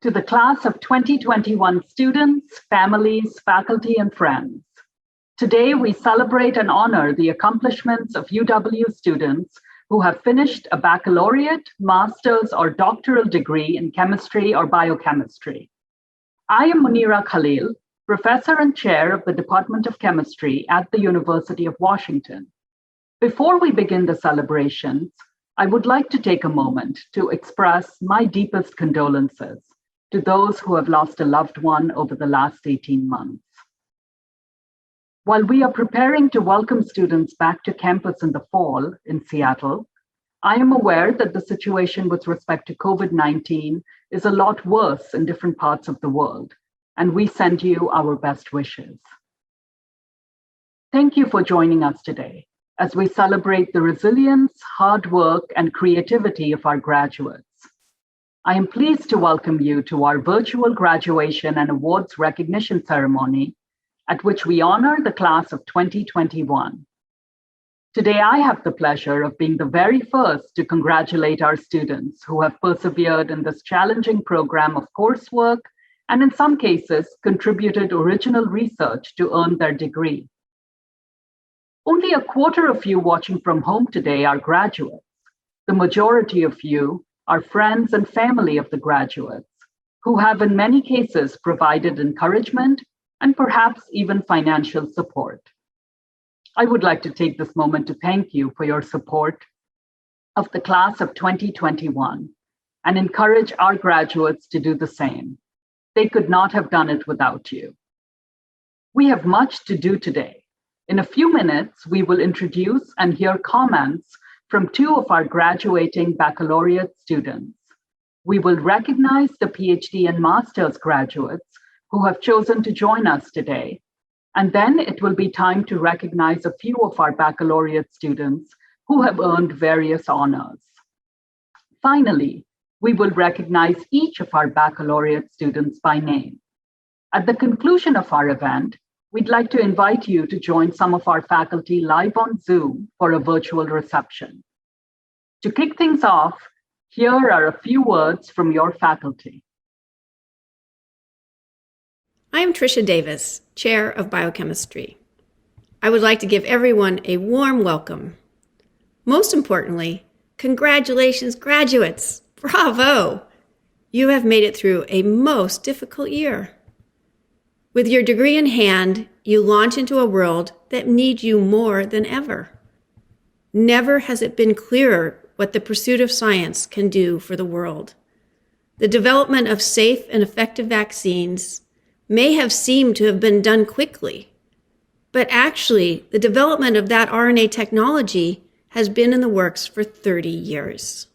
to the class of 2021 students, families, faculty, and friends. Today, we celebrate and honor the accomplishments of UW students who have finished a baccalaureate, master's, or doctoral degree in chemistry or biochemistry. I am Munira Khalil, professor and chair of the Department of Chemistry at the University of Washington. Before we begin the celebrations, I would like to take a moment to express my deepest condolences to those who have lost a loved one over the last 18 months. While we are preparing to welcome students back to campus in the fall in Seattle, I am aware that the situation with respect to COVID-19 is a lot worse in different parts of the world, and we send you our best wishes. Thank you for joining us today as we celebrate the resilience, hard work, and creativity of our graduates. I am pleased to welcome you to our virtual graduation and awards recognition ceremony, at which we honor the class of 2021. Today, I have the pleasure of being the very first to congratulate our students who have persevered in this challenging program of coursework and in some cases contributed original research to earn their degree. Only a quarter of you watching from home today are graduates. The majority of you are friends and family of the graduates who have in many cases provided encouragement and perhaps even financial support. I would like to take this moment to thank you for your support of the class of 2021 and encourage our graduates to do the same. They could not have done it without you. We have much to do today. In a few minutes, we will introduce and hear comments from two of our graduating baccalaureate students. We will recognize the PhD and master's graduates who have chosen to join us today. And then it will be time to recognize a few of our baccalaureate students who have earned various honors. Finally, we will recognize each of our baccalaureate students by name. At the conclusion of our event, we'd like to invite you to join some of our faculty live on Zoom for a virtual reception. To kick things off, here are a few words from your faculty. I am Tricia Davis, Chair of Biochemistry. I would like to give everyone a warm welcome. Most importantly, congratulations, graduates! Bravo! You have made it through a most difficult year. With your degree in hand, you launch into a world that needs you more than ever. Never has it been clearer what the pursuit of science can do for the world. The development of safe and effective vaccines may have seemed to have been done quickly, but actually the development of that RNA technology has been in the works for 30 years.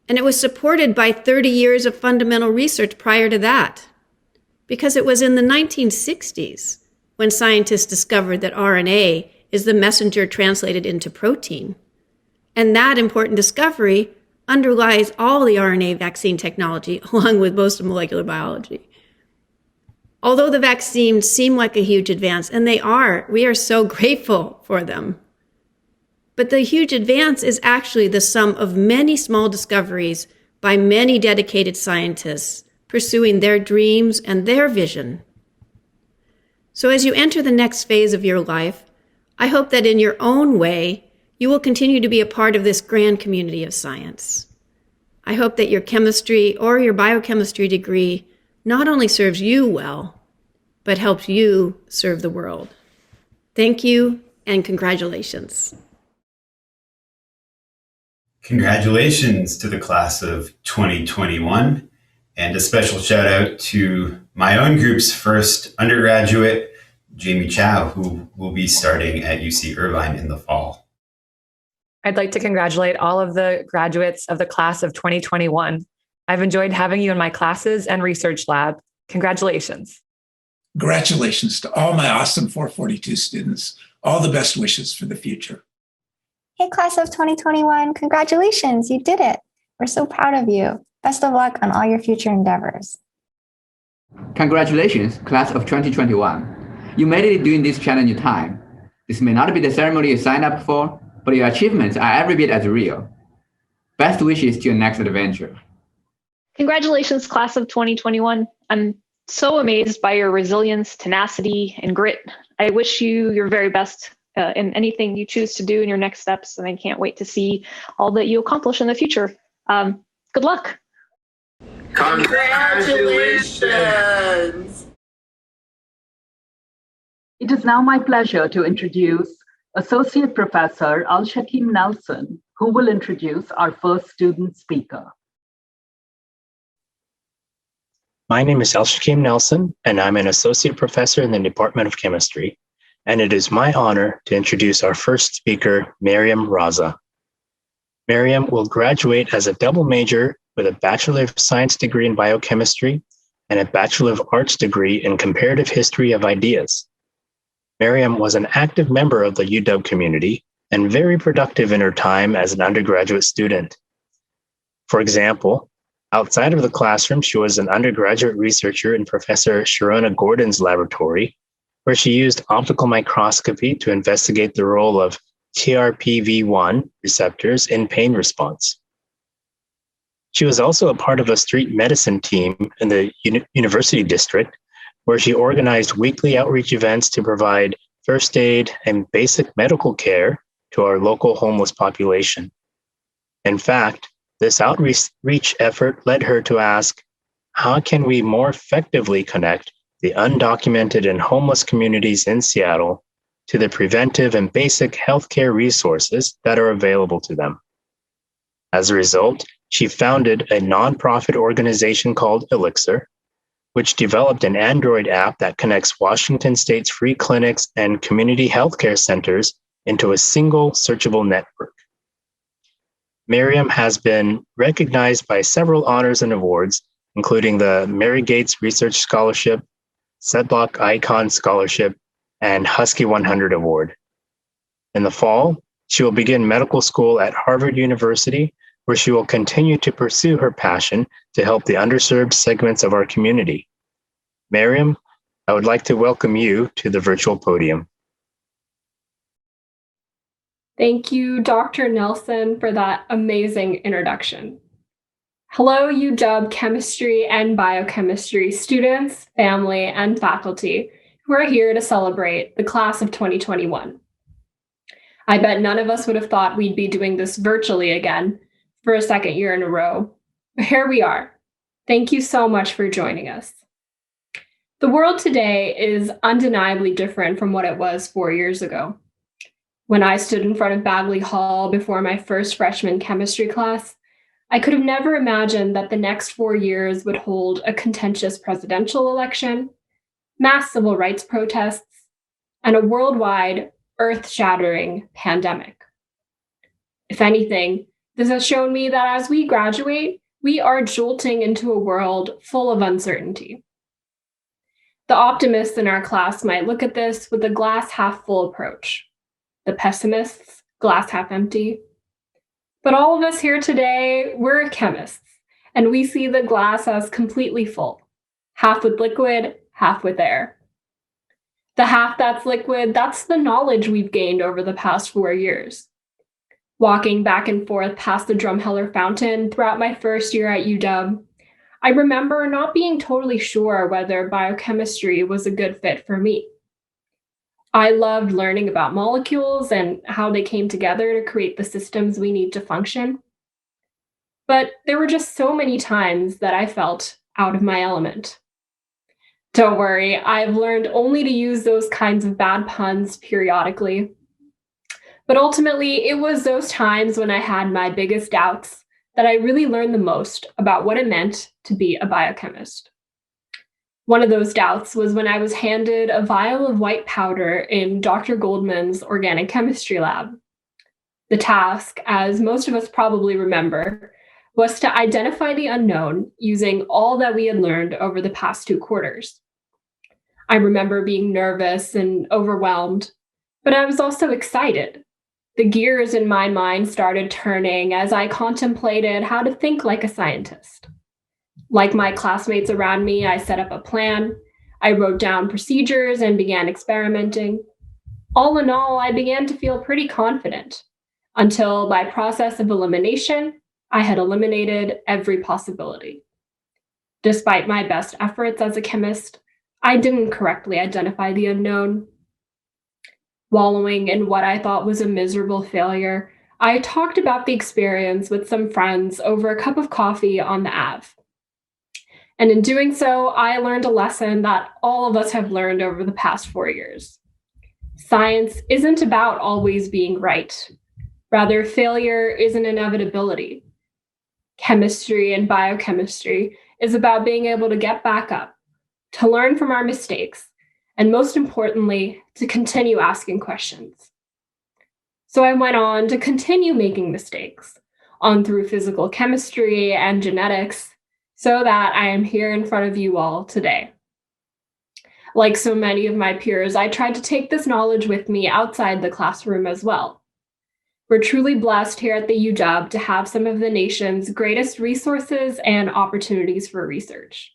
And it was supported by 30 years of fundamental research prior to that, because it was in the 1960s when scientists discovered that RNA is the messenger translated into protein. And that important discovery underlies all the RNA vaccine technology, along with most of molecular biology. Although the vaccines seem like a huge advance, and they are, we are so grateful for them. But the huge advance is actually the sum of many small discoveries by many dedicated scientists pursuing their dreams and their vision. So as you enter the next phase of your life, I hope that in your own way, you will continue to be a part of this grand community of science. I hope that your chemistry or your biochemistry degree not only serves you well, but helps you serve the world. Thank you and congratulations. Congratulations to the class of 2021, and a special shout out to my own group's first undergraduate, Jamie Chow, who will be starting at UC Irvine in the fall. I'd like to congratulate all of the graduates of the class of 2021. I've enjoyed having you in my classes and research lab. Congratulations. Congratulations to all my awesome 442 students. All the best wishes for the future. Hey, class of 2021, congratulations, you did it. We're so proud of you. Best of luck on all your future endeavors. Congratulations, class of 2021. You made it during this challenging time. This may not be the ceremony you signed up for, but your achievements are every bit as real. Best wishes to your next adventure. Congratulations, class of 2021. I'm so amazed by your resilience, tenacity, and grit. I wish you your very best in anything you choose to do in your next steps, and I can't wait to see all that you accomplish in the future. Good luck. Congratulations! It is now my pleasure to introduce Associate Professor Al-Shakim Nelson, who will introduce our first student speaker. My name is Al-Shakim Nelson, and I'm an associate professor in the Department of Chemistry. And it is my honor to introduce our first speaker, Mariam Raza. Mariam will graduate as a double major with a Bachelor of Science degree in Biochemistry and a Bachelor of Arts degree in Comparative History of Ideas. Mariam was an active member of the UW community and very productive in her time as an undergraduate student. For example, outside of the classroom, she was an undergraduate researcher in Professor Sharona Gordon's laboratory, where she used optical microscopy to investigate the role of TRPV1 receptors in pain response. She was also a part of a street medicine team in the University District, where she organized weekly outreach events to provide first aid and basic medical care to our local homeless population. In fact, this outreach effort led her to ask, how can we more effectively connect the undocumented and homeless communities in Seattle to the preventive and basic healthcare resources that are available to them? As a result, she founded a nonprofit organization called Elixir, which developed an Android app that connects Washington State's free clinics and community healthcare centers into a single searchable network. Mariam has been recognized by several honors and awards, including the Mary Gates Research Scholarship, Sedlock Icon Scholarship, and Husky 100 Award. In the fall, she will begin medical school at Harvard University, where she will continue to pursue her passion to help the underserved segments of our community. Mariam, I would like to welcome you to the virtual podium. Thank you, Dr. Nelson, for that amazing introduction. Hello, UW chemistry and biochemistry students, family, and faculty who are here to celebrate the class of 2021. I bet none of us would have thought we'd be doing this virtually again for a second year in a row, but here we are. Thank you so much for joining us. The world today is undeniably different from what it was 4 years ago. When I stood in front of Bagley Hall before my first freshman chemistry class, I could have never imagined that the next 4 years would hold a contentious presidential election, mass civil rights protests, and a worldwide, earth-shattering pandemic. If anything, this has shown me that as we graduate, we are jolting into a world full of uncertainty. The optimists in our class might look at this with a glass half full approach. The pessimists, glass half empty. But all of us here today, we're chemists, and we see the glass as completely full, half with liquid, half with air. The half that's liquid, that's the knowledge we've gained over the past 4 years. Walking back and forth past the Drumheller Fountain throughout my first year at UW, I remember not being totally sure whether biochemistry was a good fit for me. I loved learning about molecules and how they came together to create the systems we need to function. But there were just so many times that I felt out of my element. Don't worry, I've learned only to use those kinds of bad puns periodically. But ultimately, it was those times when I had my biggest doubts that I really learned the most about what it meant to be a biochemist. One of those doubts was when I was handed a vial of white powder in Dr. Goldman's organic chemistry lab. The task, as most of us probably remember, was to identify the unknown using all that we had learned over the past 2 quarters. I remember being nervous and overwhelmed, but I was also excited. The gears in my mind started turning as I contemplated how to think like a scientist. Like my classmates around me, I set up a plan. I wrote down procedures and began experimenting. All in all, I began to feel pretty confident until by process of elimination, I had eliminated every possibility. Despite my best efforts as a chemist, I didn't correctly identify the unknown. Wallowing in what I thought was a miserable failure, I talked about the experience with some friends over a cup of coffee on the Ave. And in doing so, I learned a lesson that all of us have learned over the past 4 years. Science isn't about always being right. Rather, failure is an inevitability. Chemistry and biochemistry is about being able to get back up, to learn from our mistakes, and most importantly, to continue asking questions. So I went on to continue making mistakes on through physical chemistry and genetics so that I am here in front of you all today. Like so many of my peers, I tried to take this knowledge with me outside the classroom as well. We're truly blessed here at the UW to have some of the nation's greatest resources and opportunities for research.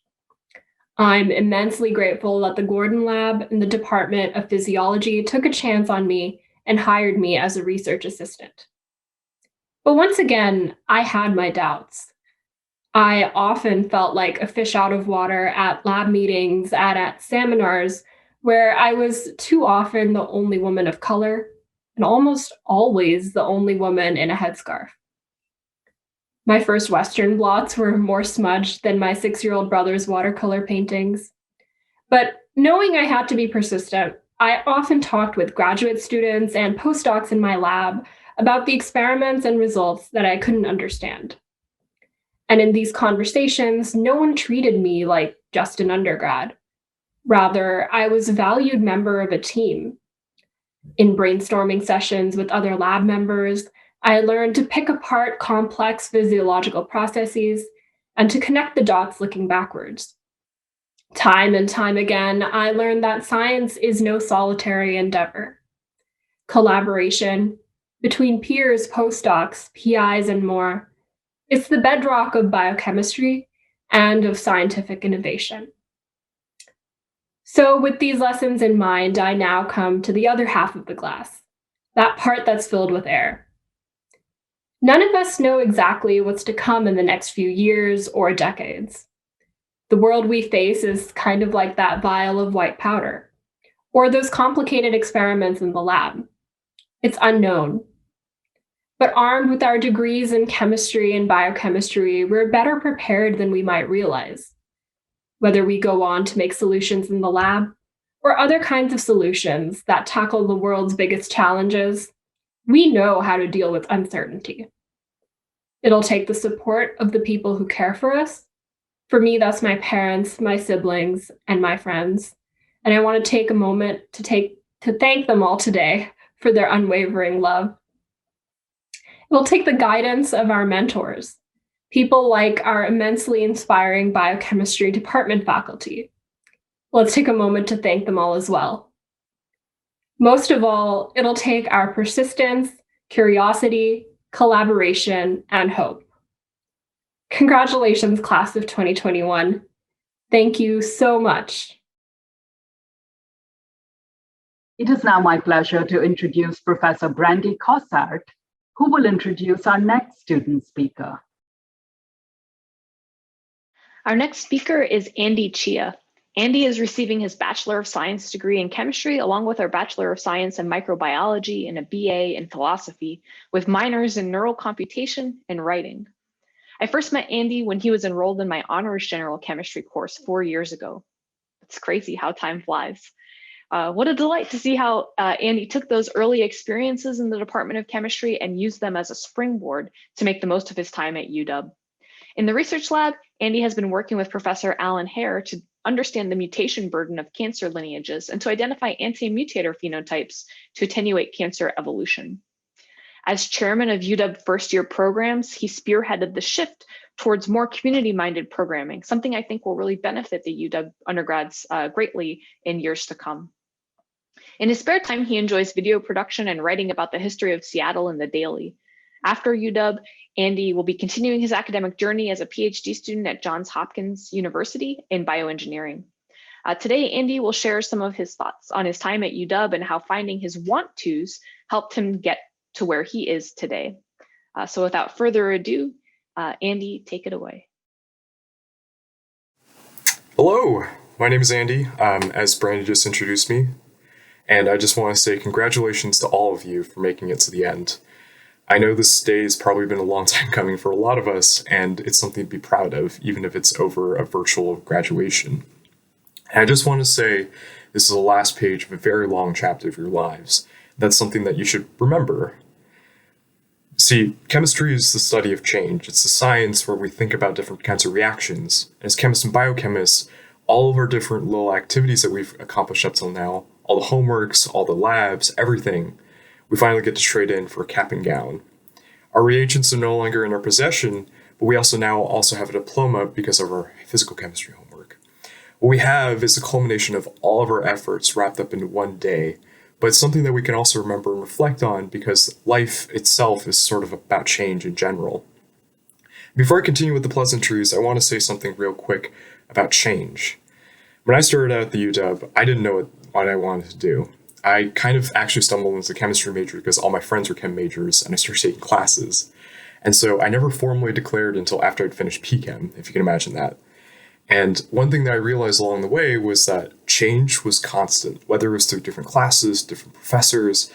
I'm immensely grateful that the Gordon Lab and the Department of Physiology took a chance on me and hired me as a research assistant. But once again, I had my doubts. I often felt like a fish out of water at lab meetings and at seminars where I was too often the only woman of color and almost always the only woman in a headscarf. My first Western blots were more smudged than my 6-year-old brother's watercolor paintings. But knowing I had to be persistent, I often talked with graduate students and postdocs in my lab about the experiments and results that I couldn't understand. And in these conversations, no one treated me like just an undergrad. Rather, I was a valued member of a team. In brainstorming sessions with other lab members, I learned to pick apart complex physiological processes and to connect the dots looking backwards. Time and time again, I learned that science is no solitary endeavor. Collaboration between peers, postdocs, PIs, and more is the bedrock of biochemistry and of scientific innovation. So with these lessons in mind, I now come to the other half of the glass, that part that's filled with air. None of us know exactly what's to come in the next few years or decades. The world we face is kind of like that vial of white powder, or those complicated experiments in the lab. It's unknown. But armed with our degrees in chemistry and biochemistry, we're better prepared than we might realize. Whether we go on to make solutions in the lab or other kinds of solutions that tackle the world's biggest challenges, we know how to deal with uncertainty. It'll take the support of the people who care for us. For me, that's my parents, my siblings, and my friends. And I want to take a moment to thank them all today for their unwavering love. It'll take the guidance of our mentors, people like our immensely inspiring biochemistry department faculty. Let's take a moment to thank them all as well. Most of all, it'll take our persistence, curiosity, collaboration, and hope. Congratulations, class of 2021. Thank you so much. It is now my pleasure to introduce Professor Brandy Cossart, who will introduce our next student speaker. Our next speaker is Andy Chia. Andy is receiving his Bachelor of Science degree in chemistry, along with our Bachelor of Science in microbiology and a BA in philosophy, with minors in neural computation and writing. I first met Andy when he was enrolled in my honors general chemistry course 4 years ago. It's crazy how time flies. What a delight to see how Andy took those early experiences in the Department of Chemistry and used them as a springboard to make the most of his time at UW. In the research lab, Andy has been working with Professor Alan Hare to understand the mutation burden of cancer lineages and to identify anti-mutator phenotypes to attenuate cancer evolution. As chairman of UW first-year programs, he spearheaded the shift towards more community-minded programming, something I think will really benefit the UW undergrads greatly in years to come. In his spare time, he enjoys video production and writing about the history of Seattle in the Daily. After UW, Andy will be continuing his academic journey as a PhD student at Johns Hopkins University in bioengineering. Today, Andy will share some of his thoughts on his time at UW and how finding his want-tos helped him get to where he is today. So without further ado, Andy, take it away. Hello, my name is Andy, as Brandy just introduced me, and I just want to say congratulations to all of you for making it to the end. I know this day has probably been a long time coming for a lot of us, and it's something to be proud of, even if it's over a virtual graduation. And I just want to say this is the last page of a very long chapter of your lives. That's something that you should remember. See, chemistry is the study of change. It's the science where we think about different kinds of reactions. As chemists and biochemists, all of our different little activities that we've accomplished up till now, all the homeworks, all the labs, everything, we finally get to trade in for a cap and gown. Our reagents are no longer in our possession, but we also have a diploma because of our physical chemistry homework. What we have is a culmination of all of our efforts wrapped up into one day, but it's something that we can also remember and reflect on because life itself is sort of about change in general. Before I continue with the pleasantries, I want to say something real quick about change. When I started out at the UW, I didn't know what I wanted to do. I kind of actually stumbled into the chemistry major because all my friends were chem majors and I started taking classes. And so I never formally declared until after I'd finished PChem, if you can imagine that. And one thing that I realized along the way was that change was constant, whether it was through different classes, different professors.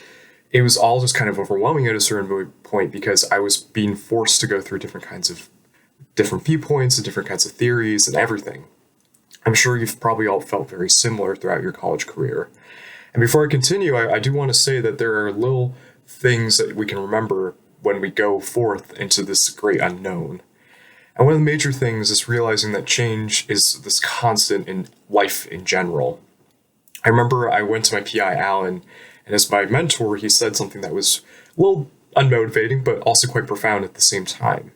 It was all just kind of overwhelming at a certain point because I was being forced to go through different viewpoints and different kinds of theories and everything. I'm sure you've probably all felt very similar throughout your college career. And before I continue, I do want to say that there are little things that we can remember when we go forth into this great unknown. And one of the major things is realizing that change is this constant in life in general. I remember I went to my PI, Alan, and as my mentor, he said something that was a little unmotivating, but also quite profound at the same time.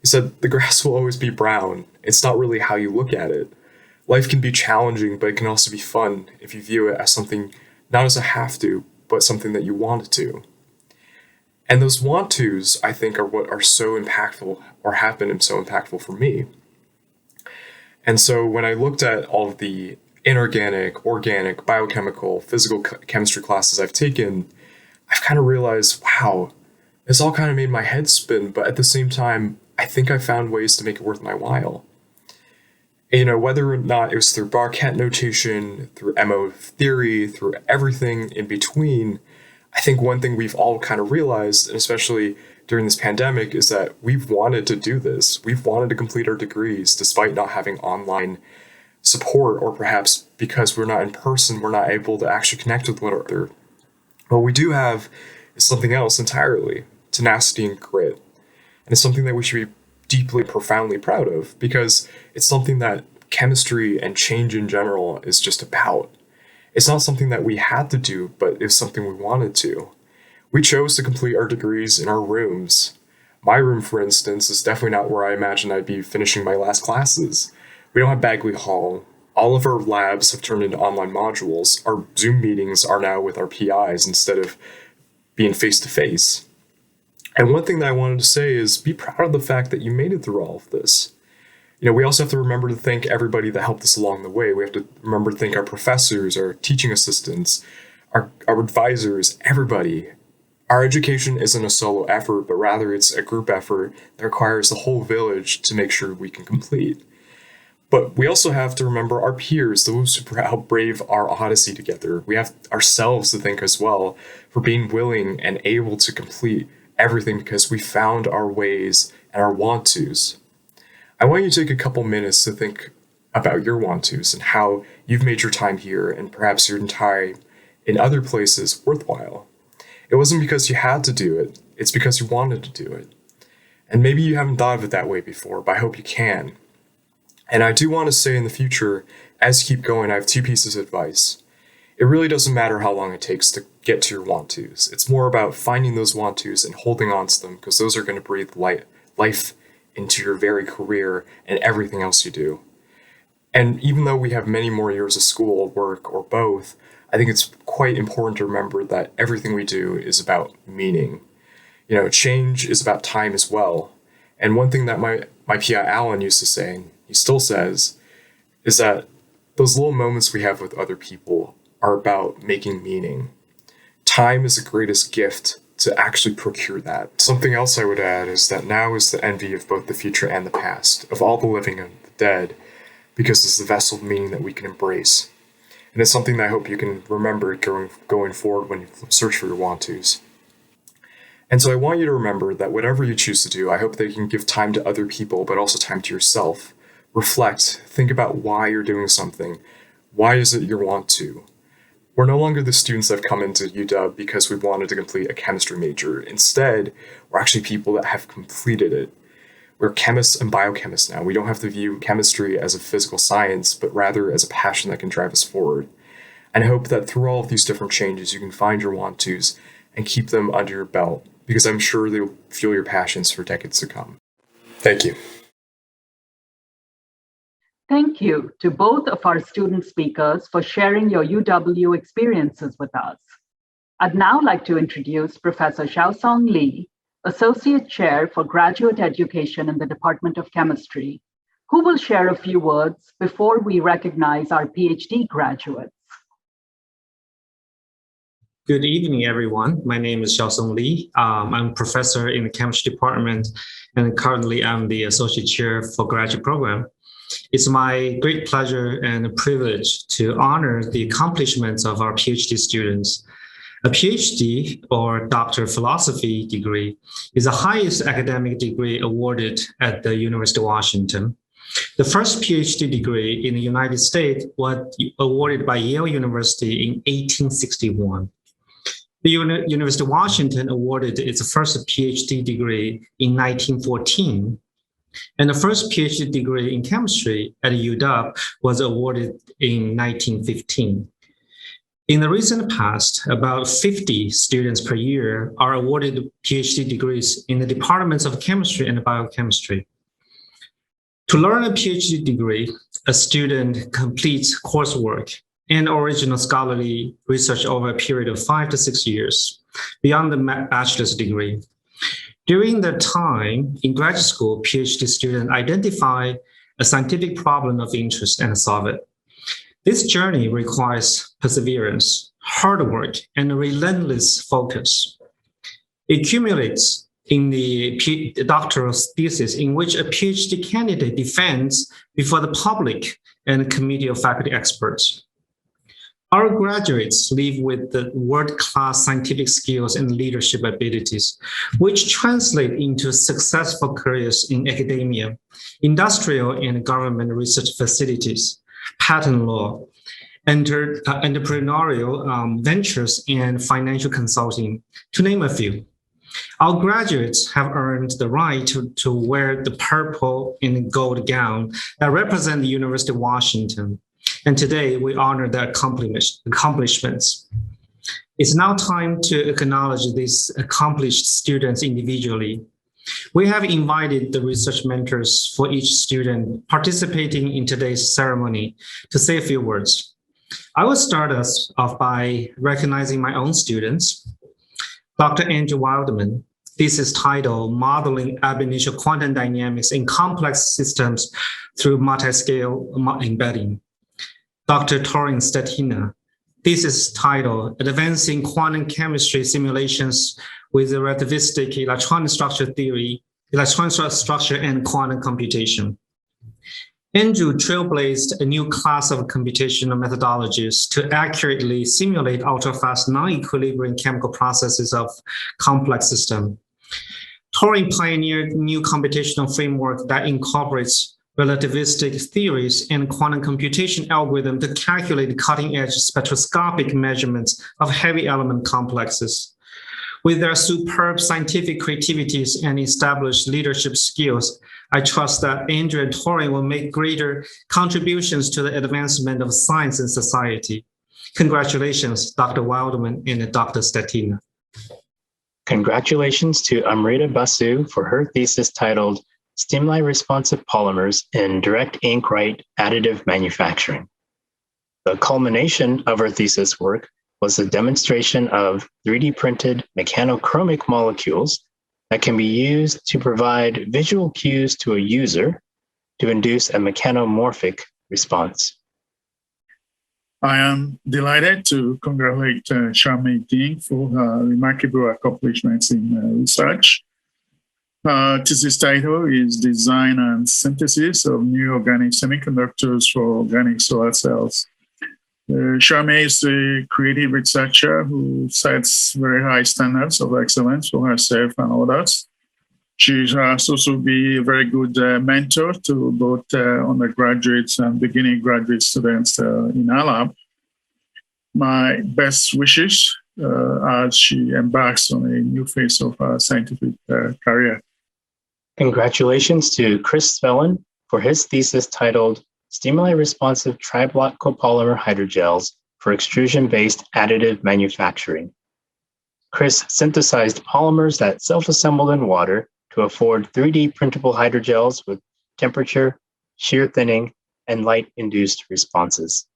He said, the grass will always be brown. It's not really how you look at it. Life can be challenging, but it can also be fun if you view it as something not as a have to, but something that you want to. And those want tos, I think, are what are so impactful or have been so impactful for me. And so when I looked at all of the inorganic, organic, biochemical, physical chemistry classes I've taken, I've kind of realized, wow, this all kind of made my head spin, but at the same time, I think I found ways to make it worth my while. You know, whether or not it was through Barcat notation, through MO theory, through everything in between, I think one thing we've all kind of realized, and especially during this pandemic, is that we've wanted to do this. We've wanted to complete our degrees despite not having online support, or perhaps because we're not in person, we're not able to actually connect with one another. What we do have is something else entirely, tenacity and grit. And it's something that we should be deeply, profoundly proud of because it's something that chemistry and change in general is just about. It's not something that we had to do, but it's something we wanted to. We chose to complete our degrees in our rooms. My room, for instance, is definitely not where I imagined I'd be finishing my last classes. We don't have Bagley Hall. All of our labs have turned into online modules. Our Zoom meetings are now with our PIs instead of being face-to-face. And one thing that I wanted to say is be proud of the fact that you made it through all of this. You know, we also have to remember to thank everybody that helped us along the way. We have to remember to thank our professors, our teaching assistants, our advisors, everybody. Our education isn't a solo effort, but rather it's a group effort that requires the whole village to make sure we can complete. But we also have to remember our peers, those who helped brave our odyssey together. We have ourselves to thank as well for being willing and able to complete everything because we found our ways and our want-tos. I want you to take a couple minutes to think about your want-tos and how you've made your time here and perhaps your time in other places worthwhile. It wasn't because you had to do it, it's because you wanted to do it. And maybe you haven't thought of it that way before, but I hope you can. And I do want to say in the future, as you keep going, I have two pieces of advice. It really doesn't matter how long it takes to get to your want-tos. It's more about finding those want-tos and holding on to them because those are going to breathe life into your very career and everything else you do. And even though we have many more years of school, work, or both, I think it's quite important to remember that everything we do is about meaning. You know, change is about time as well. And one thing that my PI Alan used to say, and he still says, is that those little moments we have with other people are about making meaning. Time is the greatest gift to actually procure that. Something else I would add is that now is the envy of both the future and the past, of all the living and the dead. because it's the vessel of meaning that we can embrace. And it's something that I hope you can remember going forward when you search for your want-tos. And so I want you to remember that whatever you choose to do, I hope that you can give time to other people, but also time to yourself. Reflect, think about why you're doing something. Why is it you want to? We're no longer the students that have come into UW because we wanted to complete a chemistry major. Instead, we're actually people that have completed it. We're chemists and biochemists now. We don't have to view chemistry as a physical science, but rather as a passion that can drive us forward. And I hope that through all of these different changes, you can find your want-tos and keep them under your belt, because I'm sure they'll fuel your passions for decades to come. Thank you. Thank you to both of our student speakers for sharing your UW experiences with us. I'd now like to introduce Professor Xiaosong Li, Associate Chair for Graduate Education in the Department of Chemistry, who will share a few words before we recognize our PhD graduates. Good evening, everyone. My name is Xiaosong Li. I'm a professor in the chemistry department, and currently I'm the associate chair for graduate program. It's my great pleasure and privilege to honor the accomplishments of our PhD students. A PhD, or Doctor of Philosophy degree, is the highest academic degree awarded at the University of Washington. The first PhD degree in the United States was awarded by Yale University in 1861. The University of Washington awarded its first PhD degree in 1914. And the first PhD degree in chemistry at UW was awarded in 1915. In the recent past, about 50 students per year are awarded PhD degrees in the departments of chemistry and biochemistry. To learn a PhD degree, a student completes coursework and original scholarly research over a period of 5 to 6 years, beyond the bachelor's degree. During the time in graduate school, PhD students identify a scientific problem of interest and solve it. This journey requires perseverance, hard work, and a relentless focus. It accumulates in the doctoral thesis in which a PhD candidate defends before the public and a committee of faculty experts. Our graduates leave with the world-class scientific skills and leadership abilities, which translate into successful careers in academia, industrial and government research facilities, patent law, entrepreneurial ventures, and financial consulting, to name a few. Our graduates have earned the right to wear the purple and gold gown that represent the University of Washington. And today we honor their accomplishments. It's now time to acknowledge these accomplished students individually. We have invited the research mentors for each student participating in today's ceremony to say a few words. I will start us off by recognizing my own students. Dr. Andrew Wildman, thesis title, Modeling Ab Initio Quantum Dynamics in Complex Systems Through Multiscale Embedding. Dr. Torin Stetina, thesis title, Advancing Quantum Chemistry Simulations with Relativistic Electronic Structure Theory, Electronic Structure and Quantum Computation. Andrew trailblazed a new class of computational methodologies to accurately simulate ultra-fast non-equilibrium chemical processes of complex systems. Torin pioneered new computational framework that incorporates relativistic theories and quantum computation algorithm to calculate cutting-edge spectroscopic measurements of heavy element complexes. With their superb scientific creativities and established leadership skills, I trust that Andrew and Torin will make greater contributions to the advancement of science and society. Congratulations, Dr. Wildman and Dr. Stetina. Congratulations to Amrita Basu for her thesis titled Stimuli-Responsive Polymers in Direct Ink Write Additive Manufacturing. The culmination of her thesis work was the demonstration of 3D printed mechanochromic molecules that can be used to provide visual cues to a user to induce a mechanomorphic response. I am delighted to congratulate Charmaine Ding for her remarkable accomplishments in research. Her thesis title is Design and Synthesis of New Organic Semiconductors for Organic Solar Cells. Charmaine is a creative researcher who sets very high standards of excellence for herself and others. She has also been a very good mentor to both undergraduates and beginning graduate students in our lab. My best wishes as she embarks on a new phase of her scientific career. Congratulations to Chris Svellen for his thesis titled Stimuli-Responsive Triblock Copolymer Hydrogels for Extrusion-Based Additive Manufacturing. Chris synthesized polymers that self-assembled in water to afford 3D printable hydrogels with temperature, shear thinning, and light-induced responses.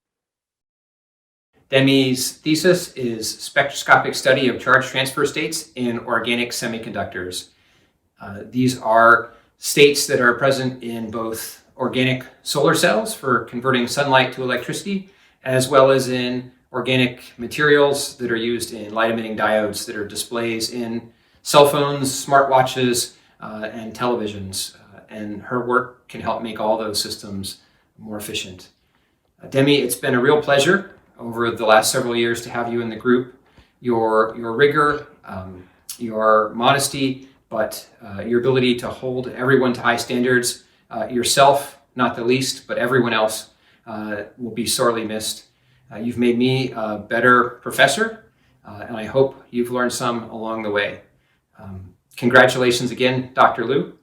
Demi's thesis is spectroscopic study of charge transfer states in organic semiconductors. These are states that are present in both organic solar cells for converting sunlight to electricity, as well as in organic materials that are used in light-emitting diodes that are displays in cell phones, smartwatches, and televisions. And her work can help make all those systems more efficient. Demi, it's been a real pleasure over the last several years to have you in the group. Your rigor, your modesty, but your ability to hold everyone to high standards, yourself, not the least, but everyone else will be sorely missed. You've made me a better professor, and I hope you've learned some along the way. Congratulations again, Dr. Liu,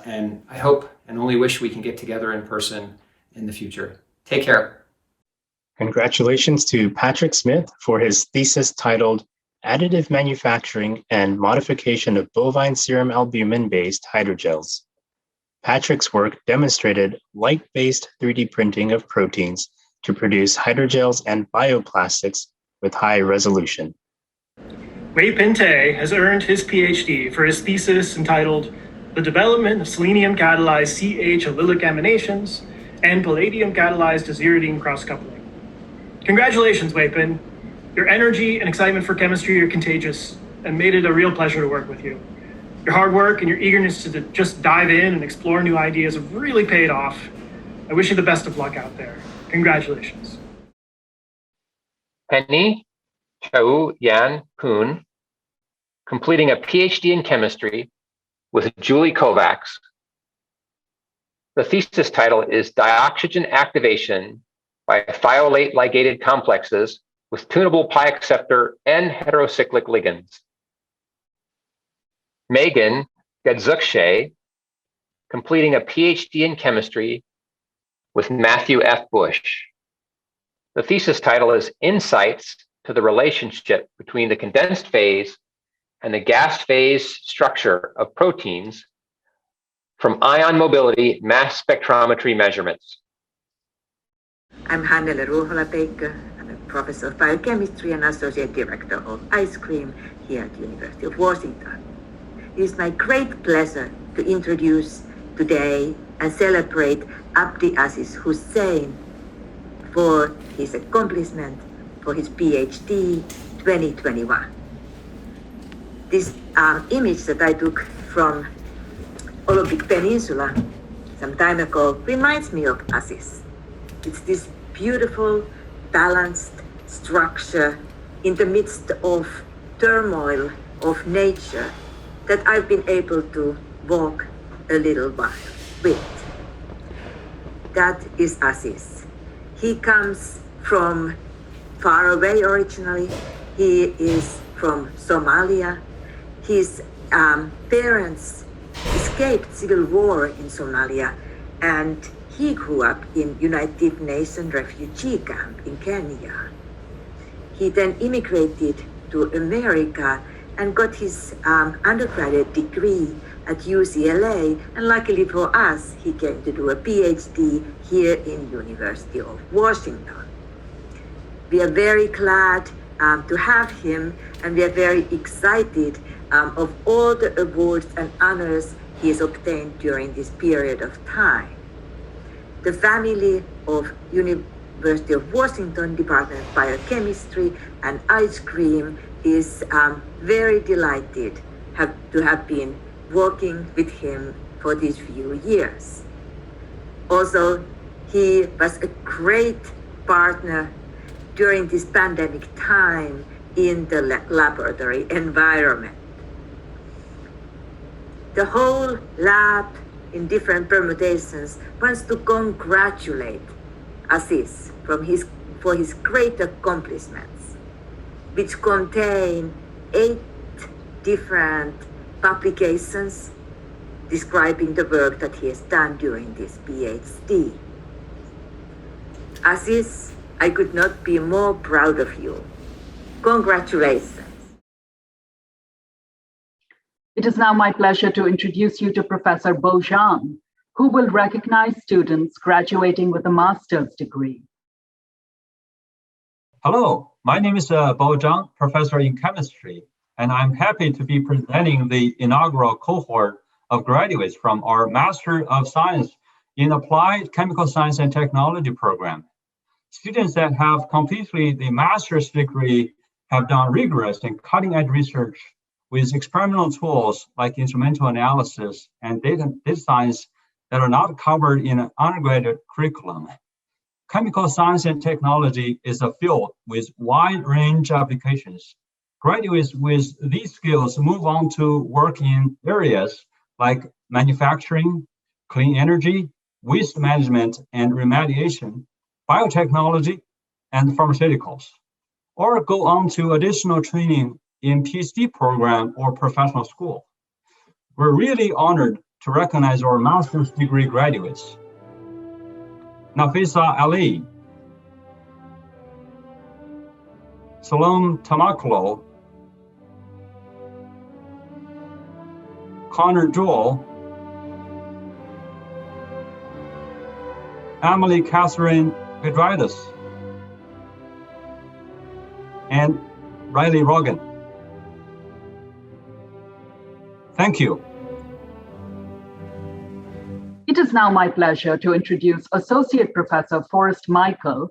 and I hope and only wish we can get together in person in the future. Take care. Congratulations to Patrick Smith for his thesis titled Additive Manufacturing and Modification of Bovine Serum Albumin-Based Hydrogels. Patrick's work demonstrated light-based 3D printing of proteins to produce hydrogels and bioplastics with high resolution. Wei-Pin Tay has earned his PhD for his thesis entitled The Development of Selenium-Catalyzed CH Allylic Aminations and Palladium-Catalyzed Aziridine Cross-Coupling. Congratulations, Wei-Pin. Your energy and excitement for chemistry are contagious and made it a real pleasure to work with you. Your hard work and your eagerness to just dive in and explore new ideas have really paid off. I wish you the best of luck out there. Congratulations. Penny Chau Yan Poon, completing a PhD in chemistry with Julie Kovacs. The thesis title is Dioxygen Activation by Thiolate Ligated Complexes with tunable pi acceptor and heterocyclic ligands. Megan Gadzukshay, completing a PhD in chemistry with Matthew F. Bush. The thesis title is Insights to the Relationship Between the Condensed Phase and the Gas Phase Structure of Proteins from Ion Mobility Mass Spectrometry Measurements. I'm Hannele Ruohola-Baker. I'm a professor of biochemistry and associate director of Ice Cream here at the University of Washington. It is my great pleasure to introduce today and celebrate Abdi Aziz Hussein for his accomplishment for his PhD 2021. This image that I took from Olympic Peninsula some time ago reminds me of Aziz. It's this beautiful, balanced structure in the midst of turmoil of nature that I've been able to walk a little while with. That is Aziz. He comes from far away originally. He is from Somalia. His parents escaped civil war in Somalia, and he grew up in United Nations refugee camp in Kenya. He then immigrated to America and got his undergraduate degree at UCLA, and luckily for us, he came to do a PhD here in University of Washington. We are very glad to have him, and we are very excited of all the awards and honors he has obtained during this period of time. The family of University of Washington Department of Biochemistry and Ice Cream is very delighted to have been working with him for these few years. Also, he was a great partner during this pandemic time in the laboratory environment. The whole lab in different permutations wants to congratulate Aziz for his great accomplishments, which contain 8 different publications describing the work that he has done during this PhD. Aziz, I could not be more proud of you. Congratulations. It is now my pleasure to introduce you to Professor Bo Zhang, who will recognize students graduating with a master's degree. Hello, my name is Bo Zhang, professor in chemistry, and I'm happy to be presenting the inaugural cohort of graduates from our Master of Science in Applied Chemical Science and Technology program. Students that have completed the master's degree have done rigorous and cutting-edge research with experimental tools like instrumental analysis and data science that are not covered in an undergraduate curriculum. Chemical science and technology is a field with wide range applications. Graduates with these skills move on to work in areas like manufacturing, clean energy, waste management and remediation, biotechnology, and pharmaceuticals, or go on to additional training in PhD program or professional school. We're really honored to recognize our master's degree graduates. Nafisa Ali, Salom Tamaklo, Connor Joel, Emily Catherine Pedrides, and Riley Rogan. Thank you. It is now my pleasure to introduce Associate Professor Forrest Michael,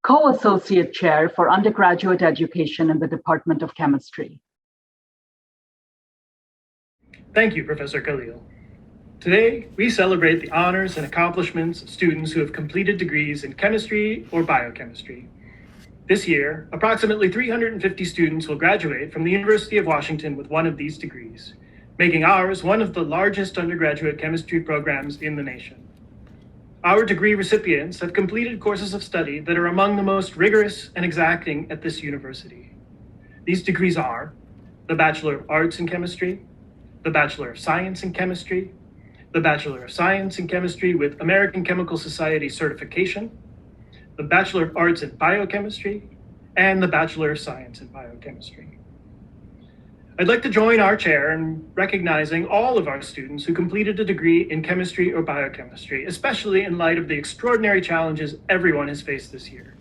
Co-Associate Chair for Undergraduate Education in the Department of Chemistry. Thank you, Professor Khalil. Today, we celebrate the honors and accomplishments of students who have completed degrees in chemistry or biochemistry. This year, approximately 350 students will graduate from the University of Washington with one of these degrees, making ours one of the largest undergraduate chemistry programs in the nation. Our degree recipients have completed courses of study that are among the most rigorous and exacting at this university. These degrees are the Bachelor of Arts in Chemistry, the Bachelor of Science in Chemistry, the Bachelor of Science in Chemistry with American Chemical Society certification, the Bachelor of Arts in Biochemistry, and the Bachelor of Science in Biochemistry. I'd like to join our chair in recognizing all of our students who completed a degree in chemistry or biochemistry, especially in light of the extraordinary challenges everyone has faced this year.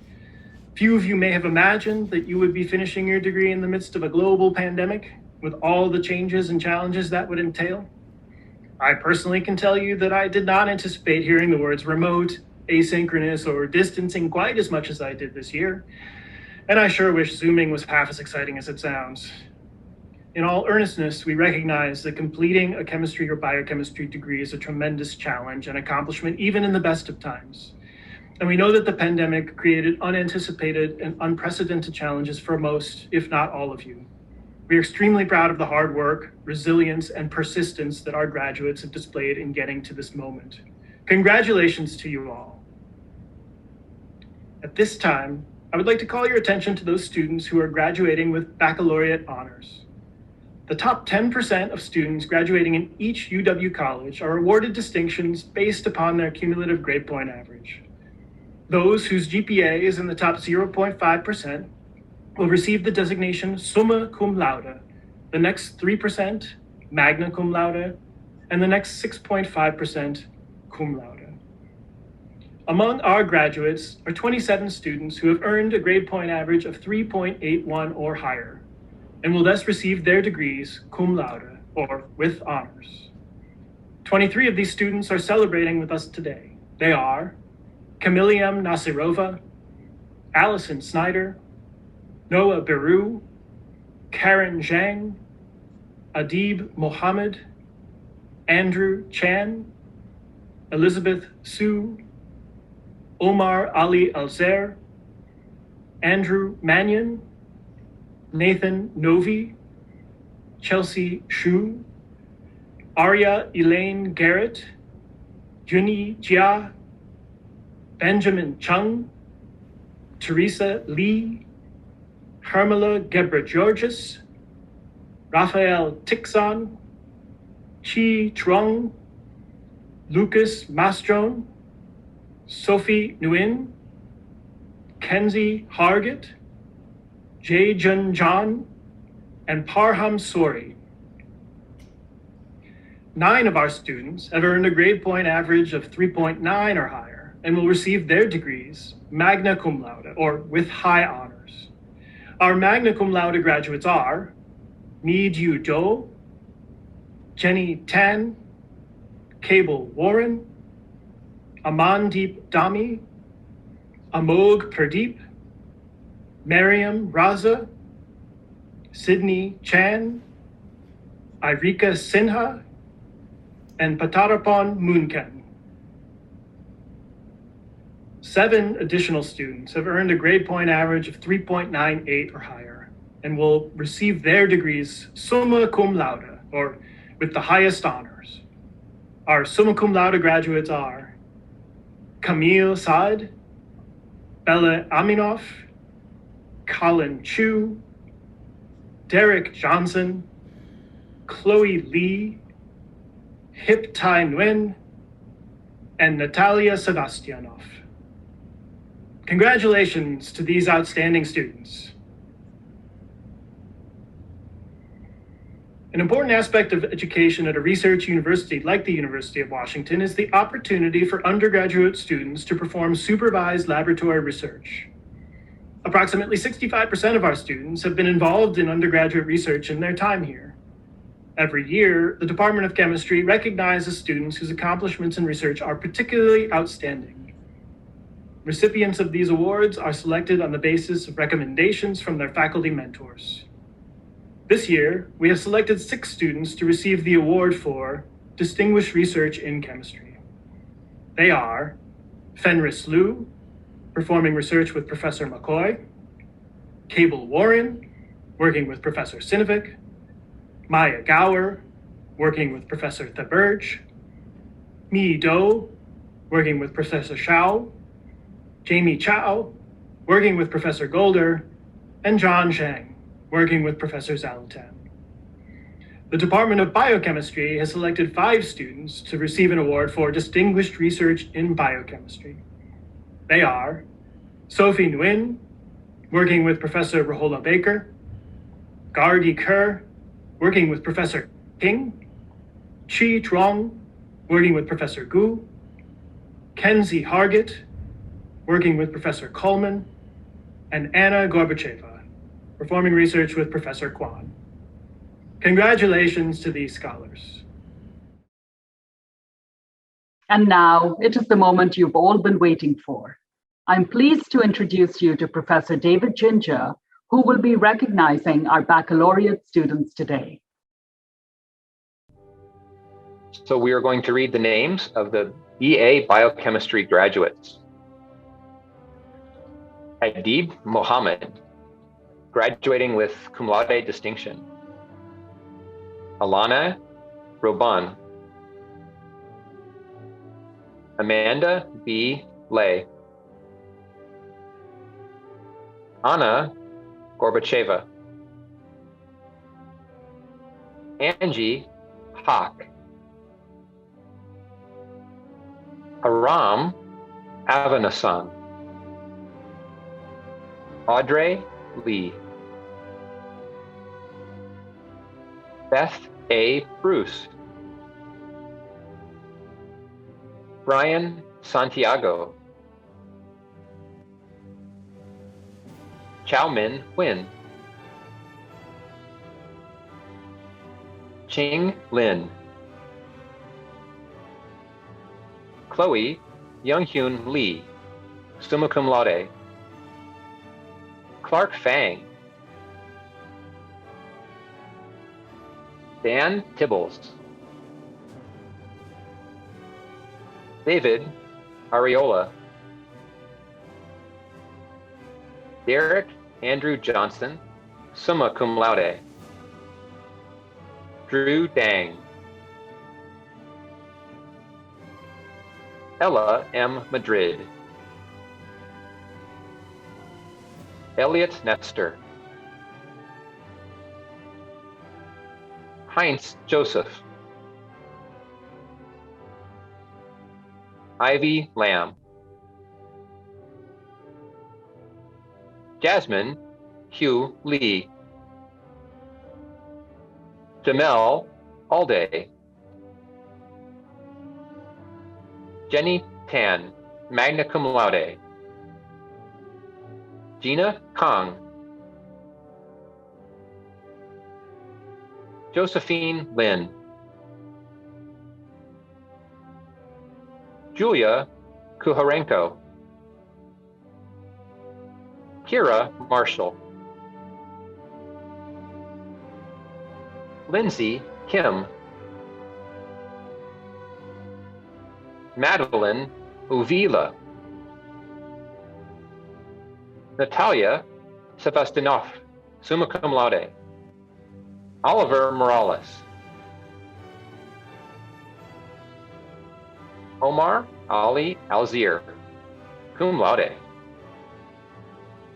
Few of you may have imagined that you would be finishing your degree in the midst of a global pandemic with all the changes and challenges that would entail. I personally can tell you that I did not anticipate hearing the words remote, asynchronous, or distancing quite as much as I did this year, and I sure wish Zooming was half as exciting as it sounds. In all earnestness, we recognize that completing a chemistry or biochemistry degree is a tremendous challenge and accomplishment even in the best of times. And we know that the pandemic created unanticipated and unprecedented challenges for most, if not all of you. We are extremely proud of the hard work, resilience, and persistence that our graduates have displayed in getting to this moment. Congratulations to you all. At this time, I would like to call your attention to those students who are graduating with baccalaureate honors. The top 10% of students graduating in each UW college are awarded distinctions based upon their cumulative grade point average. Those whose GPA is in the top 0.5% will receive the designation summa cum laude, the next 3% magna cum laude, and the next 6.5% cum laude. Among our graduates are 27 students who have earned a grade point average of 3.81 or higher, and will thus receive their degrees cum laude, or with honors. 23 of these students are celebrating with us today. They are Camiliam Nasirova, Allison Snyder, Noah Beru, Karen Zhang, Adib Mohammed, Andrew Chan, Elizabeth Su, Omar Ali Alzer, Andrew Mannion, Nathan Novi, Chelsea Shu, Arya Elaine Garrett, Juni Jia, Benjamin Chung, Teresa Lee, Hermela Gebra-Georges, Raphael Tixon, Chi Trung, Lucas Mastron, Sophie Nguyen, Kenzie Hargett, Jae-Jun John, and Parham Sori. 9 of our students have earned a grade point average of 3.9 or higher and will receive their degrees magna cum laude, or with high honors. Our magna cum laude graduates are Mi Ju Do, Jenny Tan, Cable Warren, Amandeep Dami, Amog Pradeep, Mariam Raza, Sydney Chan, Irika Sinha, and Patarapon Munken. 7 additional students have earned a grade point average of 3.98 or higher and will receive their degrees summa cum laude, or with the highest honors. Our summa cum laude graduates are Camille Saad, Bella Aminoff, Colin Chu, Derek Johnson, Chloe Lee, Hip Tai Nguyen, and Natalia Sebastianov. Congratulations to these outstanding students. An important aspect of education at a research university like the University of Washington is the opportunity for undergraduate students to perform supervised laboratory research. Approximately 65% of our students have been involved in undergraduate research in their time here. Every year, the Department of Chemistry recognizes students whose accomplishments in research are particularly outstanding. Recipients of these awards are selected on the basis of recommendations from their faculty mentors. This year, we have selected 6 students to receive the award for Distinguished Research in Chemistry. They are Fenris Liu, performing research with Professor McCoy, Cable Warren, working with Professor Sinovic, Maya Gower, working with Professor Thaberge, Mi Do, working with Professor Shao, Jamie Chow, working with Professor Golder, and John Shang, working with Professor Zalatan. The Department of Biochemistry has selected 5 students to receive an award for Distinguished Research in Biochemistry. They are Sophie Nguyen, working with Professor Rahola Baker, Gardi Kerr, working with Professor King, Chi Trung, working with Professor Gu, Kenzie Hargett, working with Professor Coleman, and Anna Gorbacheva, performing research with Professor Kwan. Congratulations to these scholars. And now it is the moment you've all been waiting for. I'm pleased to introduce you to Professor David Ginger, who will be recognizing our baccalaureate students today. So we are going to read the names of the BA Biochemistry graduates. Adib Mohammed, graduating with cum laude distinction. Alana Roban. Amanda B. Lay. Anna Gorbacheva. Angie Hawk. Aram Avanasan. Audrey Lee. Beth A. Bruce. Brian Santiago. Chao Min Huyen. Ching Lin. Chloe Younghyun Lee, summa cum laude. Clark Fang. Dan Tibbles. David Ariola, Derek Andrew Johnson, summa cum laude. Drew Dang, Ella M. Madrid, Elliot Nestor, Heinz Joseph, Ivy Lamb, Jasmine Hugh Lee, Jamel Alday, Jenny Tan, magna cum laude, Gina Kong, Josephine Lin, Julia Kuharenko, Kira Marshall, Lindsay Kim, Madeline Uvila, Natalia Sevastinoff, summa cum laude, Oliver Morales, Omar Ali Alzir, cum laude,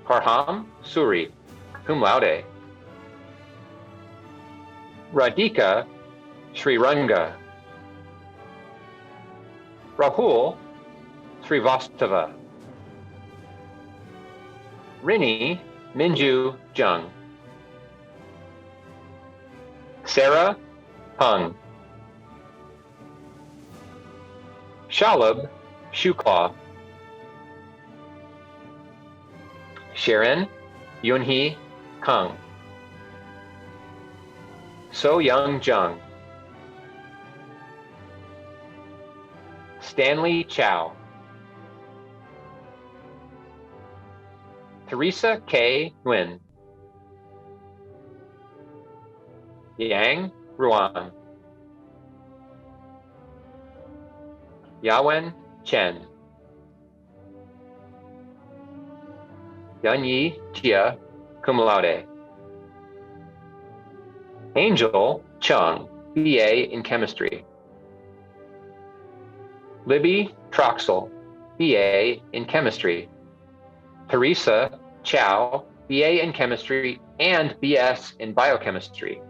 Parham Suri, cum laude, Radhika Sriranga, Rahul Srivastava, Rini Minju Jung, Sarah Hung, Shalab Shukla, Sharon Yunhee Kang, So Young Jung, Stanley Chow, Teresa K. Nguyen, Yang Ruan, Yawen Chen, Yanyi Jia, cum laude, Angel Chung, BA in Chemistry, Libby Troxel, BA in Chemistry, Teresa Chow, BA in Chemistry and BS in Biochemistry,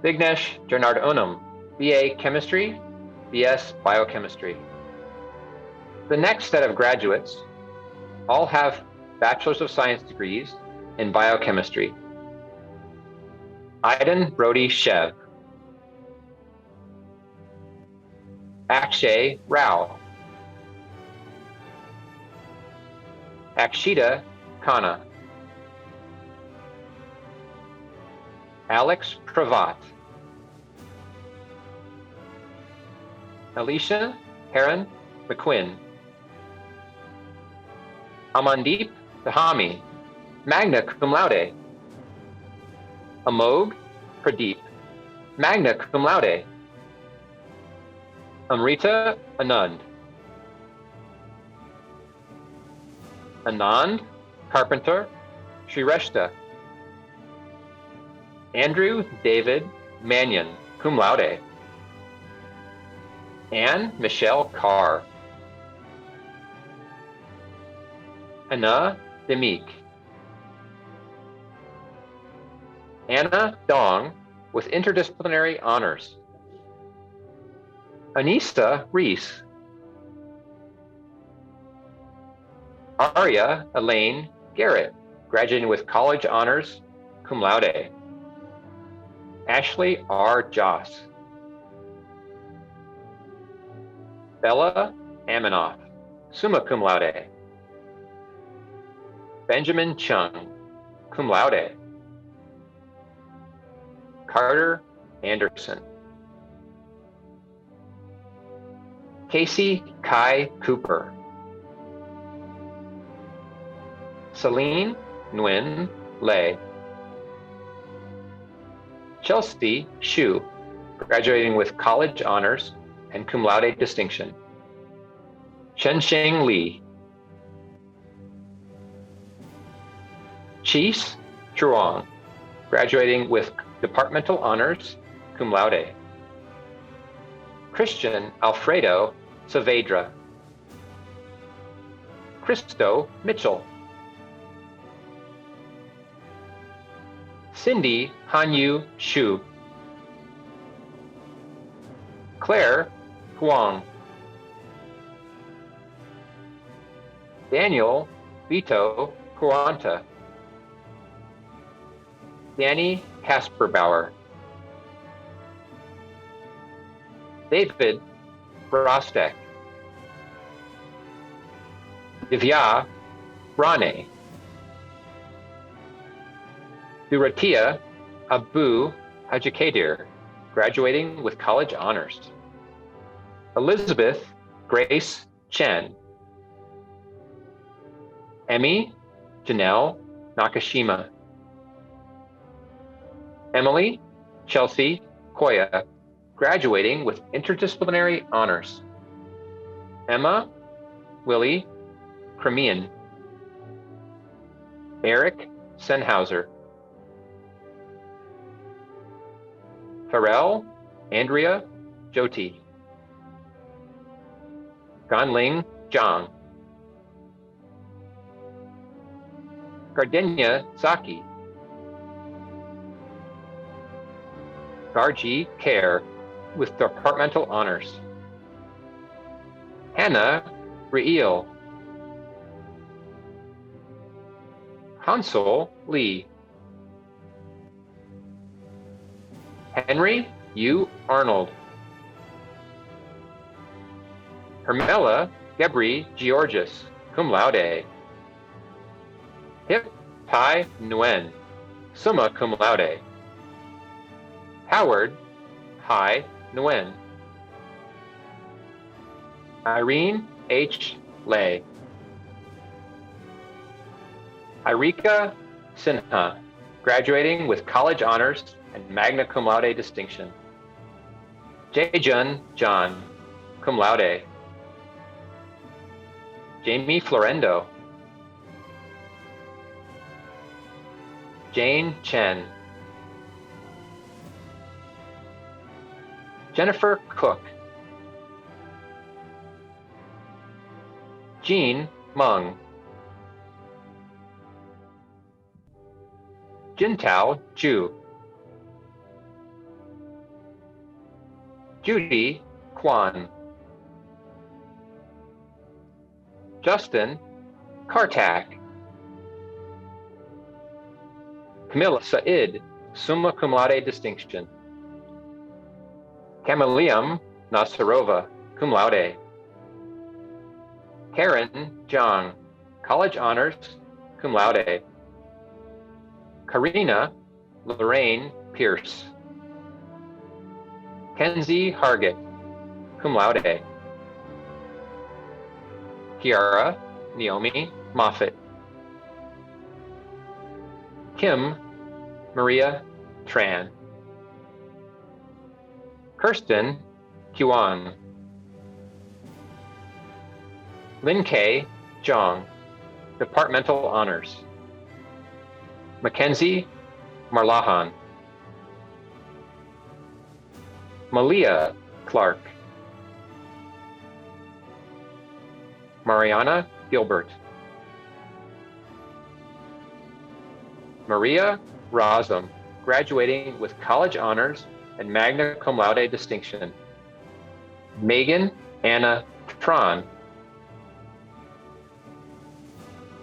Vignesh Jernard Onam, BA Chemistry, BS Biochemistry. The next set of graduates all have Bachelor's of Science degrees in Biochemistry. Aiden Brody Shev, Akshay Rao, Akshita Khanna, Alex Pravat, Alicia Heron McQuinn, Amandeep Dahami, magna cum laude, Amog Pradeep, magna cum laude, Amrita Anand, Anand Carpenter Shrestha, Andrew David Mannion, cum laude, Anne Michelle Carr, Anna Demik, Anna Dong with interdisciplinary honors, Anissa Reese, Aria Elaine Garrett, graduating with college honors, cum laude, Ashley R. Joss, Bella Aminoff, summa cum laude, Benjamin Chung, cum laude, Carter Anderson, Casey Kai Cooper, Celine Nguyen Lei, Chelsea Shu, graduating with college honors and cum laude distinction, Chensheng Li. Chis Chuang, graduating with departmental honors, cum laude. Christian Alfredo Saavedra. Christo Mitchell. Cindy Hanyu Xu. Claire Huang. Daniel Vito Huanta. Danny Kasperbauer. David Rostek. Divya Rane. Duratia Abu Hajikadir, graduating with college honors. Elizabeth Grace Chen. Emmy Janelle Nakashima. Emily Chelsea Koya, graduating with interdisciplinary honors. Emma Willie Kremian. Eric Senhauser. Farrell Andrea Joti. Ganling Zhang. Gardenia Zaki. Garji Care with departmental honors. Hannah Reel. Hansel Lee. Henry U. Arnold. Hermela Gebri Georgis, cum laude. Hip Pai Nguyen, summa cum laude. Howard Hai Nguyen. Irene H. Lay. Irika Sinha, graduating with college honors and magna cum laude distinction. Jaejun John, cum laude. Jamie Florendo. Jane Chen. Jennifer Cook. Jean Meng. Jintao Zhu. Judy Kwan. Justin Kartak. Camilla Said, summa cum laude distinction. Kamaliam Nasarova, cum laude. Karen Zhang, college honors, cum laude. Karina Lorraine Pierce. Kenzie Hargett, cum laude. Kiara Naomi Moffett. Kim Maria Tran. Kirsten Kiwan. Lin K. Zhang, departmental honors. Mackenzie Marlahan. Malia Clark. Mariana Gilbert. Maria Razum, graduating with college honors and magna cum laude distinction. Megan Anna Tron.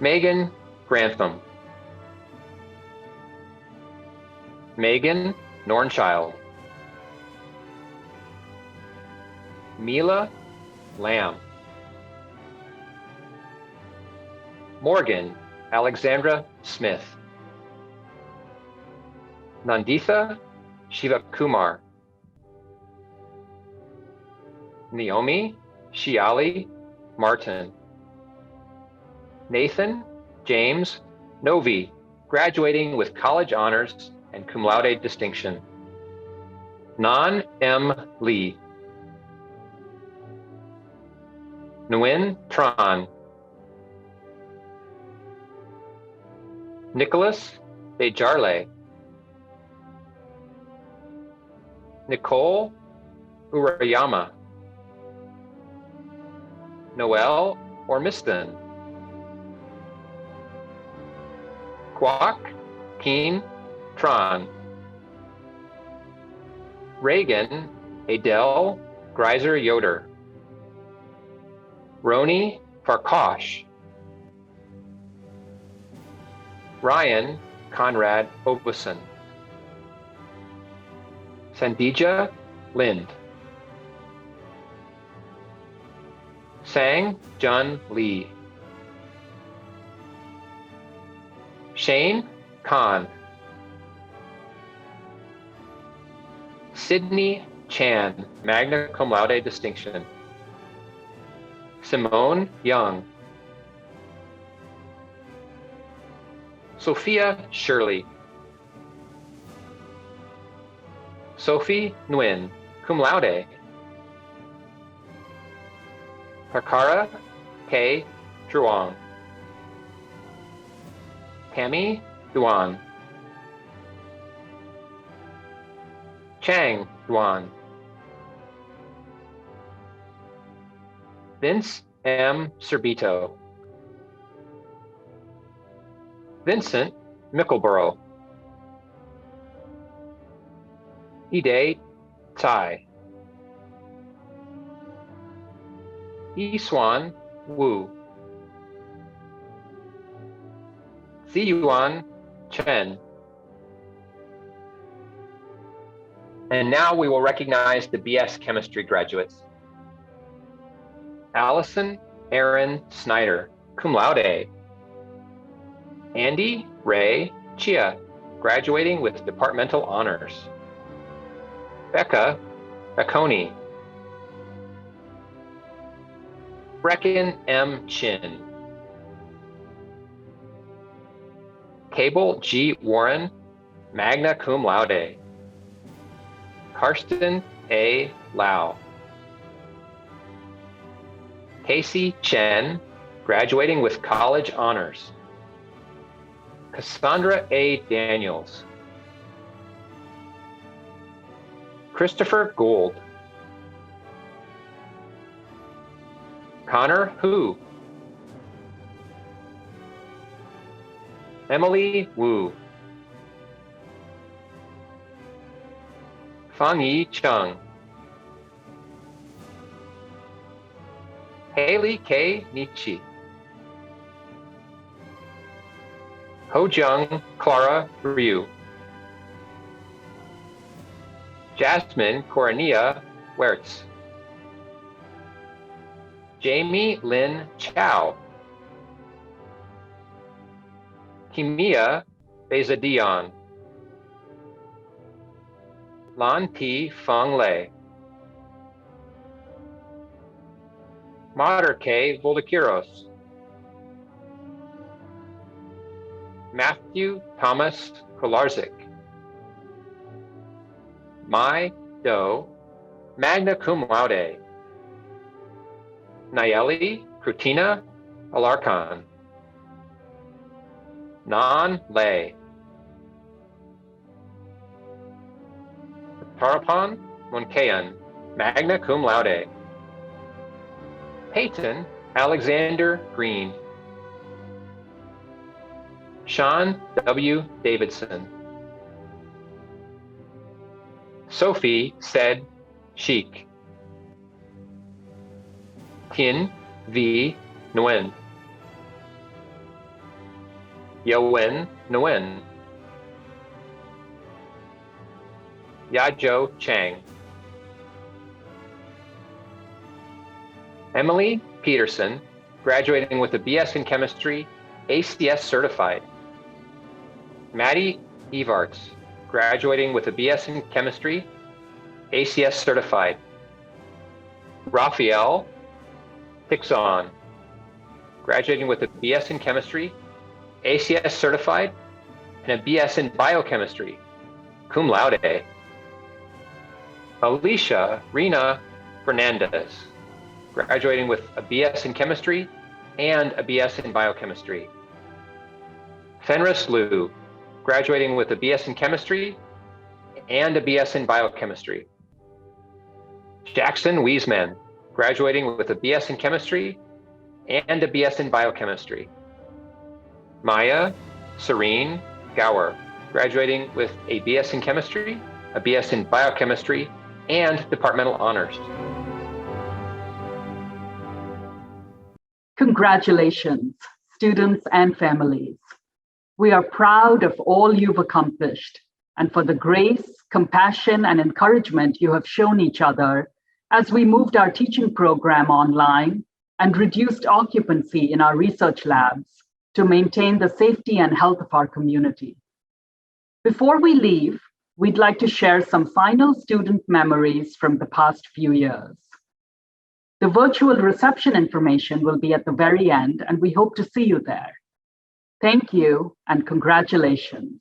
Megan Grantham. Megan Nornchild. Mila Lamb. Morgan Alexandra Smith. Nanditha Shivakumar. Naomi Shiali Martin. Nathan James Novi, graduating with college honors and cum laude distinction. Nan M. Lee. Nguyen Tran. Nicholas Bejarle. Nicole Urayama. Noel Ormiston. Kwok Keen Tran. Reagan Adele Greiser Yoder. Roni Farkosh. Ryan Conrad Obuson. Sandija Lind. Sang Jun Lee. Shane Khan. Sydney Chan, magna cum laude distinction. Simone Young. Sophia Shirley. Sophie Nguyen, cum laude. Takara K. Truong. Tammy Duan. Chang Duan. Vince M. Serbito. Vincent Mickleborough. Ide Tai. Yiswan Wu. Ziyuan Chen. And now we will recognize the BS Chemistry graduates. Allison Aaron Snyder, cum laude. Andy Ray Chia, graduating with departmental honors. Becca Baconi. Brecken M. Chin. Cable G. Warren, magna cum laude. Karsten A. Lau. Casey Chen, graduating with college honors. Cassandra A. Daniels. Christopher Gould. Connor Hu. Emily Wu. Fangyi Chung. Haley K. Nietzsche. Ho-Jung Clara Ryu. Jasmine Corania Wertz. Jamie Lynn Chow. Kimia Bezadian. Lan T. Feng Lei. Mater K. Voldekiros. Matthew Thomas Kolarzik. Mai Do, magna cum laude. Nayeli Krutina Alarcon. Nan Lei. Tarapan Monkean, magna cum laude. Peyton Alexander Green. Sean W. Davidson. Sophie Said Sheik. Tien V. Nguyen. Yowen Nguyen. Yajo Chang. Emily Peterson, graduating with a BS in Chemistry, ACS certified. Maddie Evarts, graduating with a BS in Chemistry, ACS certified. Raphael Tixon, graduating with a BS in Chemistry, ACS certified, and a BS in Biochemistry, cum laude. Alicia Rena Fernandez, graduating with a BS in chemistry and a BS in biochemistry. Fenris Liu, graduating with a BS in chemistry and a BS in biochemistry. Jackson Wiesman, graduating with a BS in chemistry and a BS in biochemistry. Maya Serene Gower, graduating with a BS in chemistry, a BS in biochemistry, and departmental honors. Congratulations, students and families. We are proud of all you've accomplished and for the grace, compassion, and encouragement you have shown each other as we moved our teaching program online and reduced occupancy in our research labs to maintain the safety and health of our community. Before we leave, we'd like to share some final student memories from the past few years. The virtual reception information will be at the very end, and we hope to see you there. Thank you and congratulations.